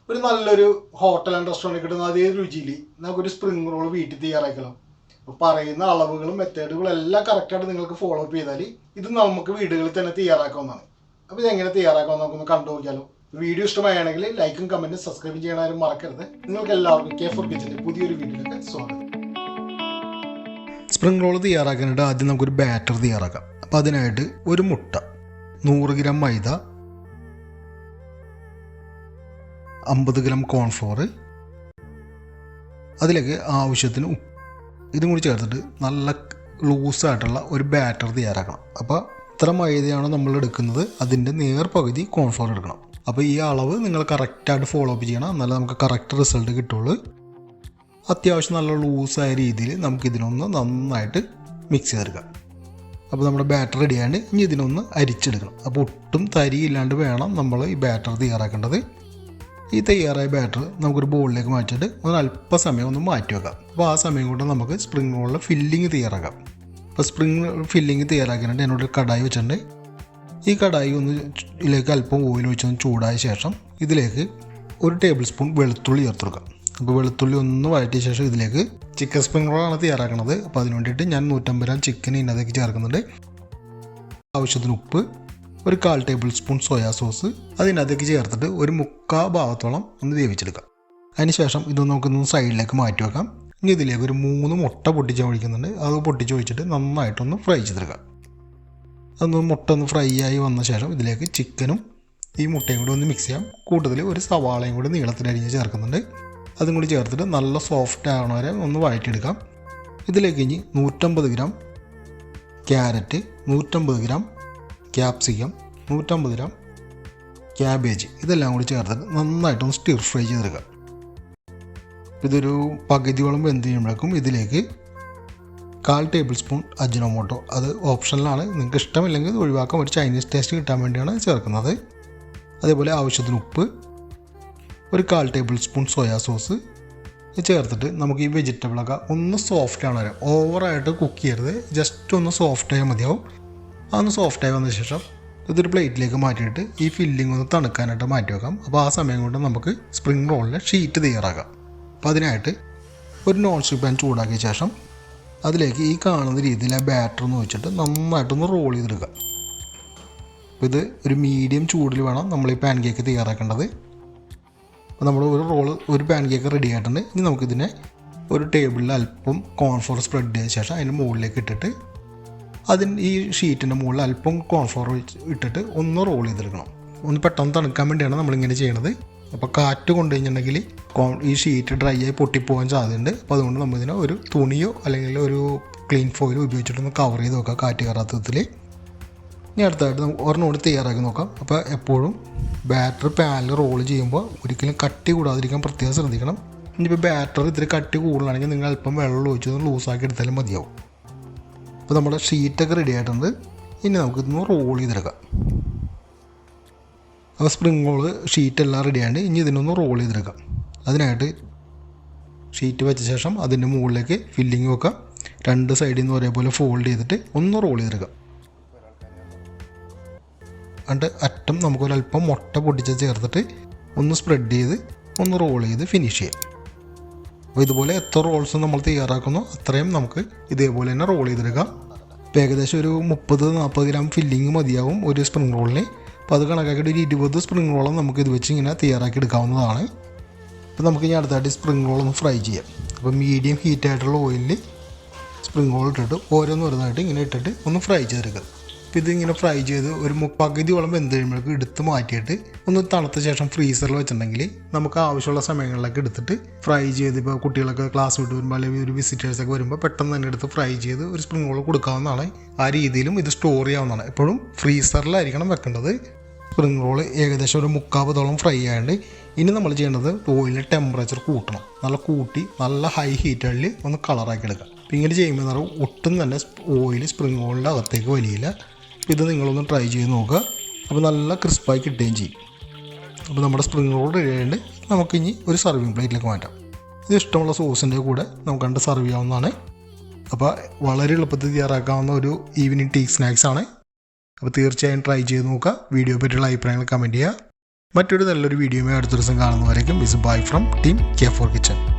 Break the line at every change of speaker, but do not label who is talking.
ഒരു നല്ലൊരു hotel and restaurant കിട്ടുന്ന അതേ രുചിയിൽ നമുക്കൊരു സ്പ്രിംഗ് റോൾ വീട്ടിൽ തയ്യാറാക്കണം. അപ്പോൾ പറയുന്ന അളവുകളും മെത്തേഡുകളും എല്ലാം കറക്റ്റായിട്ട് നിങ്ങൾക്ക് ഫോളോ അപ്പ് ചെയ്താൽ ഇത് നമുക്ക് വീടുകളിൽ തന്നെ തയ്യാറാക്കാവുന്നതാണ്. അപ്പോൾ ഇതെങ്ങനെ തയ്യാറാക്കാമെന്ന് നമുക്കൊന്ന് കണ്ടു നോക്കിയാലോ. വീഡിയോ ഇഷ്ടമായാണെങ്കിൽ ലൈക്കും കമൻറ്റും സബ്സ്ക്രൈബ് ചെയ്യാനും മറക്കരുത്. നിങ്ങൾക്ക് എല്ലാവർക്കും K4 കിച്ചൻ്റെ പുതിയൊരു വീഡിയോയിലേക്ക് സ്വാഗതം. സ്പ്രിംഗ് റോൾ തയ്യാറാക്കാനായിട്ട് ആദ്യം നമുക്കൊരു ബാറ്റർ തയ്യാറാക്കാം. അപ്പോൾ അതിനായിട്ട് ഒരു മുട്ട, 100 ഗ്രാം മൈദ, 50 ഗ്രാം കോൺഫ്ലോർ, അതിലേക്ക് ആവശ്യത്തിന് ഉപ്പ്, ഇതും കൂടി ചേർത്തിട്ട് നല്ല ലൂസായിട്ടുള്ള ഒരു ബാറ്റർ തയ്യാറാക്കണം. അപ്പോൾ ഇത്ര മൈദയാണ് നമ്മൾ എടുക്കുന്നത്, അതിൻ്റെ നേർപകുതി കോൺഫ്ലോർ എടുക്കണം. അപ്പോൾ ഈ അളവ് നിങ്ങൾ കറക്റ്റായിട്ട് ഫോളോ അപ്പ് ചെയ്യണം, എന്നാലേ നമുക്ക് കറക്റ്റ് റിസൾട്ട് കിട്ടുള്ളൂ. അത്യാവശ്യം നല്ല ലൂസായ രീതിയിൽ നമുക്കിതിനൊന്ന് നന്നായിട്ട് മിക്സ് ചെയ്തെടുക്കാം. അപ്പോൾ നമ്മുടെ ബാറ്റർ റെഡിയാണ്ട് ഇനി ഇതിനൊന്ന് അരിച്ചെടുക്കണം. അപ്പോൾ ഒട്ടും തരിയില്ലാണ്ട് വേണം നമ്മൾ ഈ ബാറ്റർ തയ്യാറാക്കേണ്ടത്. ഈ തയ്യാറായ ബാറ്റർ നമുക്കൊരു ബോളിലേക്ക് മാറ്റിയിട്ട് അല്പസമയം ഒന്ന് മാറ്റി വെക്കാം. അപ്പോൾ ആ സമയം കൊണ്ട് നമുക്ക് സ്പ്രിംഗ് റോളിലെ ഫില്ലിങ് തയ്യാറാക്കാം. അപ്പോൾ സ്പ്രിംഗ് ഫില്ലിങ് തയ്യാറാക്കാനായിട്ട് എന്നോട് കടായി വെച്ചിട്ടുണ്ട്. ഈ കടായി ഇതിലേക്ക് അല്പം ഓയിൽ ഒഴിച്ചൊന്ന് ചൂടായ ശേഷം ഇതിലേക്ക് 1 ടേബിൾ സ്പൂൺ വെളുത്തുള്ളി ചേർത്ത് കൊടുക്കാം. അപ്പോൾ വെളുത്തുള്ളി ഒന്ന് വഴറ്റിയ ശേഷം ഇതിലേക്ക് ചിക്കൻ സ്പ്രിംഗ് റോളാണ് തയ്യാറാക്കുന്നത്. അപ്പോൾ അതിന് വേണ്ടിയിട്ട് ഞാൻ 150 ഗ്രാം ചിക്കൻ ഇതിനകത്തേക്ക് ചേർക്കുന്നുണ്ട്. ആവശ്യത്തിന് ഉപ്പ്, 1/4 ടേബിൾ സ്പൂൺ സോയാ സോസ് അതിനകത്തേക്ക് ചേർത്തിട്ട് ഒരു 1/4 ഭാഗത്തോളം ഒന്ന് വേവിച്ചെടുക്കാം. അതിനുശേഷം ഇത് നമുക്കൊന്ന് സൈഡിലേക്ക് മാറ്റി വെക്കാം. ഇനി ഇതിലേക്ക് ഒരു 3 മുട്ട പൊട്ടിച്ച് ഒഴിക്കുന്നുണ്ട്. അത് പൊട്ടിച്ച് ഒഴിച്ചിട്ട് നന്നായിട്ടൊന്ന് ഫ്രൈ ചെയ്തെടുക്കാം. അതൊന്ന് മുട്ട ഒന്ന് ഫ്രൈ ആയി വന്ന ശേഷം ഇതിലേക്ക് ചിക്കനും ഈ മുട്ടയും കൂടി ഒന്ന് മിക്സ് ചെയ്യാം. കൂട്ടത്തിൽ ഒരു സവാളയും കൂടി നീളത്തിലരിഞ്ഞ് ചേർക്കുന്നുണ്ട്. അതും കൂടി ചേർത്തിട്ട് നല്ല സോഫ്റ്റ് ആവണ വരെ ഒന്ന് വഴറ്റിയെടുക്കാം. ഇതിലേക്ക് ഇനി 150 gram carrot, 150 gram capsicum, 150 gram cabbage ഇതെല്ലാം കൂടി ചേർത്തിട്ട് നന്നായിട്ടൊന്ന് സ്റ്റിർ ഫ്രൈ ചെയ്തെടുക്കാം. ഇതൊരു പകുതിയോളം വെന്ത് കഴിയുമ്പോഴേക്കും ഇതിലേക്ക് 1/4 ടേബിൾ സ്പൂൺ അജിനോമോട്ടോ, അത് ഓപ്ഷനിലാണ്, നിങ്ങൾക്ക് ഇഷ്ടമില്ലെങ്കിൽ ഒഴിവാക്കാം. ഒരു ചൈനീസ് ടേസ്റ്റ് കിട്ടാൻ വേണ്ടിയാണ് ചേർക്കുന്നത്. അതേപോലെ ആവശ്യത്തിന് ഉപ്പ്, 1/4 ടേബിൾ സ്പൂൺ സോയാ സോസ് ചേർത്തിട്ട് നമുക്ക് ഈ വെജിറ്റബിളൊക്കെ ഒന്ന് സോഫ്റ്റ് ആണ് വരാം. ഓവറായിട്ട് കുക്ക് ചെയ്യരുത്, ജസ്റ്റ് ഒന്ന് സോഫ്റ്റ് ആയാൽ മതിയാവും. അതൊന്ന് സോഫ്റ്റായി വന്ന ശേഷം ഇതൊരു പ്ലേറ്റിലേക്ക് മാറ്റിയിട്ട് ഈ ഫില്ലിംഗ് ഒന്ന് തണുക്കാനായിട്ട് മാറ്റി വെക്കാം. അപ്പോൾ ആ സമയം കൊണ്ട് നമുക്ക് സ്പ്രിംഗ് റോളിലെ ഷീറ്റ് തയ്യാറാക്കാം. അപ്പോൾ അതിനായിട്ട് ഒരു നോൺ സ്റ്റിക്ക് പാൻ ചൂടാക്കിയ ശേഷം അതിലേക്ക് ഈ കാണുന്ന രീതിയിൽ ആ ബാറ്റർ ഒന്ന് വെച്ചിട്ട് നന്നായിട്ടൊന്ന് റോൾ ചെയ്തെടുക്കുക. അപ്പോൾ ഇത് ഒരു മീഡിയം ചൂടിൽ വേണം നമ്മൾ ഈ പാൻ കേക്ക് തയ്യാറാക്കേണ്ടത്. അപ്പോൾ നമ്മൾ ഒരു പാൻ കേക്ക് റെഡി ആയിട്ടുണ്ട്. ഇനി നമുക്കിതിനെ ഒരു ടേബിളിൽ അല്പം കോൺഫ്ലോർ സ്പ്രെഡ് ചെയ്ത ശേഷം അതിന് മുകളിലേക്ക് ഇട്ടിട്ട് ഈ ഷീറ്റിൻ്റെ മുകളിൽ അല്പം കോൺഫ്ലോർ ഇട്ടിട്ട് ഒന്ന് റോൾ ചെയ്തെടുക്കണം. ഒന്ന് പെട്ടെന്ന് തണുക്കാൻ വേണ്ടിയാണ് നമ്മളിങ്ങനെ ചെയ്യണത്. അപ്പോൾ കാറ്റ് കൊണ്ടു കഴിഞ്ഞിട്ടുണ്ടെങ്കിൽ ഈ ഷീറ്റ് ഡ്രൈ ആയി പൊട്ടിപ്പോകാൻ സാധ്യതയുണ്ട്. അപ്പോൾ അതുകൊണ്ട് നമ്മളിതിനെ ഒരു തുണിയോ അല്ലെങ്കിൽ ഒരു ക്ലീൻ ഫോയിലോ ഉപയോഗിച്ചിട്ടൊന്ന് കവർ ചെയ്ത് വെക്കാം, കാറ്റ് കയറാത്ത വിധത്തിൽ. ഇനി അടുത്തായിട്ട് നമുക്ക് ഒരെണ്ണോട് തയ്യാറാക്കി നോക്കാം. അപ്പോൾ എപ്പോഴും ബാറ്റർ പാനിൽ റോൾ ചെയ്യുമ്പോൾ ഒരിക്കലും കട്ടി കൂടാതിരിക്കാൻ പ്രത്യേകം ശ്രദ്ധിക്കണം. ഇനിയിപ്പോൾ ബാറ്റർ ഇത്തിരി കട്ടി കൂടുതലാണെങ്കിൽ നിങ്ങൾ അല്പം വെള്ളം ഒഴിച്ചൊന്ന് ലൂസാക്കി എടുത്താലും മതിയാവും. അപ്പോൾ നമ്മുടെ ഷീറ്റൊക്കെ റെഡി ആയിട്ടുണ്ട്. ഇനി നമുക്കിതൊന്ന് റോൾ ചെയ്തെടുക്കാം. അപ്പോൾ സ്പ്രിംഗ് റോള് ഷീറ്റെല്ലാം റെഡിയായിട്ട് ഇനി ഇതിനൊന്ന് റോൾ ചെയ്തെടുക്കാം. അതിനായിട്ട് ഷീറ്റ് വെച്ച ശേഷം അതിൻ്റെ മുകളിലേക്ക് ഫില്ലിങ് വെക്കാം. 2 സൈഡിൽ നിന്ന് ഒരേപോലെ ഫോൾഡ് ചെയ്തിട്ട് ഒന്ന് റോൾ ചെയ്തെടുക്കാം. എന്നിട്ട് അറ്റം നമുക്കൊരല്പം മുട്ട പൊട്ടിച്ച് ചേർത്തിട്ട് ഒന്ന് സ്പ്രെഡ് ചെയ്ത് ഒന്ന് റോൾ ചെയ്ത് ഫിനിഷ് ചെയ്യാം. അപ്പോൾ ഇതുപോലെ എത്ര റോൾസ് നമ്മൾ തയ്യാറാക്കുന്നോ അത്രയും നമുക്ക് ഇതേപോലെ തന്നെ റോൾ ചെയ്തെടുക്കാം. ഇപ്പോൾ ഏകദേശം ഒരു 30-40 ഗ്രാം ഫില്ലിങ് മതിയാവും ഒരു സ്പ്രിംഗ് റോളിന്. അപ്പോൾ അത് കണക്കാക്കിയിട്ട് ഒരു 20 സ്പ്രിംഗ് റോളം നമുക്ക് ഇത് വെച്ച് ഇങ്ങനെ തയ്യാറാക്കി എടുക്കാവുന്നതാണ്. അപ്പോൾ നമുക്ക് ഇനി അടുത്തായിട്ട് സ്പ്രിംഗ് റോളൊന്ന് ഫ്രൈ ചെയ്യാം. അപ്പോൾ മീഡിയം ഹീറ്റായിട്ടുള്ള ഓയിലിൽ സ്പ്രിംഗ് റോൾ ഇട്ടിട്ട് ഓരോന്നോരോന്നായിട്ട് ഇങ്ങനെ ഇട്ടിട്ട് ഒന്ന് ഫ്രൈ ചെയ്തെടുക്കുക. അപ്പോൾ ഇതിങ്ങനെ ഫ്രൈ ചെയ്ത് ഒരു പകുതിയോളം വെന്ത് കഴിയുമ്പോഴേക്കും എടുത്ത് മാറ്റിയിട്ട് ഒന്ന് തണുത്ത ശേഷം ഫ്രീസറിൽ വെച്ചിട്ടുണ്ടെങ്കിൽ നമുക്ക് ആവശ്യമുള്ള സമയങ്ങളിലൊക്കെ എടുത്തിട്ട് ഫ്രൈ ചെയ്ത്, ഇപ്പോൾ കുട്ടികളൊക്കെ ക്ലാസ് വിട്ട് വരുമ്പോൾ അല്ലെങ്കിൽ ഒരു വിസിറ്റേഴ്സൊക്കെ വരുമ്പോൾ പെട്ടെന്ന് തന്നെ എടുത്ത് ഫ്രൈ ചെയ്ത് ഒരു സ്പ്രിംഗ് റോൾ കൊടുക്കാവുന്നതാണ്. ആ രീതിയിലും ഇത് സ്റ്റോർ ചെയ്യാവുന്നതാണ്. എപ്പോഴും ഫ്രീസറിലായിരിക്കണം വെക്കേണ്ടത്. സ്പ്രിംഗ് റോൾ ഏകദേശം ഒരു 3/4 ഫ്രൈ ആയതുകൊണ്ട് ഇനി നമ്മൾ ചെയ്യേണ്ടത് ഓയിലിൻ്റെ ടെമ്പറേച്ചർ കൂട്ടണം. നല്ല ഹൈ ഹീറ്റുകളിൽ ഒന്ന് കളറാക്കി എടുക്കുക. അപ്പോൾ ഇങ്ങനെ ചെയ്യുമ്പോൾ ഒട്ടും തന്നെ ഓയിൽ സ്പ്രിംഗ് റോളിൻ്റെ അകത്തേക്ക് വലിയില്ല. ഇത് നിങ്ങളൊന്ന് ട്രൈ ചെയ്ത് നോക്കുക. അപ്പോൾ നല്ല ക്രിസ്പായി കിട്ടുകയും ചെയ്യും. അപ്പോൾ നമ്മുടെ സ്പ്രിംഗ് റോൾ റെഡി ആയതുകൊണ്ട് നമുക്കിനി ഒരു സർവിങ് പ്ലേറ്റിലേക്ക് മാറ്റാം. ഇത് ഇഷ്ടമുള്ള സോസിൻ്റെ കൂടെ നമുക്ക് കണ്ട് സർവ് ചെയ്യാവുന്നതാണ്. അപ്പോൾ വളരെ എളുപ്പത്തിൽ തയ്യാറാക്കാവുന്ന ഒരു ഈവനിങ് ടീ സ്നാക്സ് ആണ്. അപ്പോൾ തീർച്ചയായും ട്രൈ ചെയ്ത് നോക്കുക. വീഡിയോ പറ്റിയുള്ള അഭിപ്രായങ്ങൾ കമൻറ്റ് ചെയ്യുക. മറ്റൊരു നല്ലൊരു വീഡിയോയുമായി അടുത്ത ദിവസം കാണുന്നവരേക്കും ഇസ് bye from team K4 kitchen.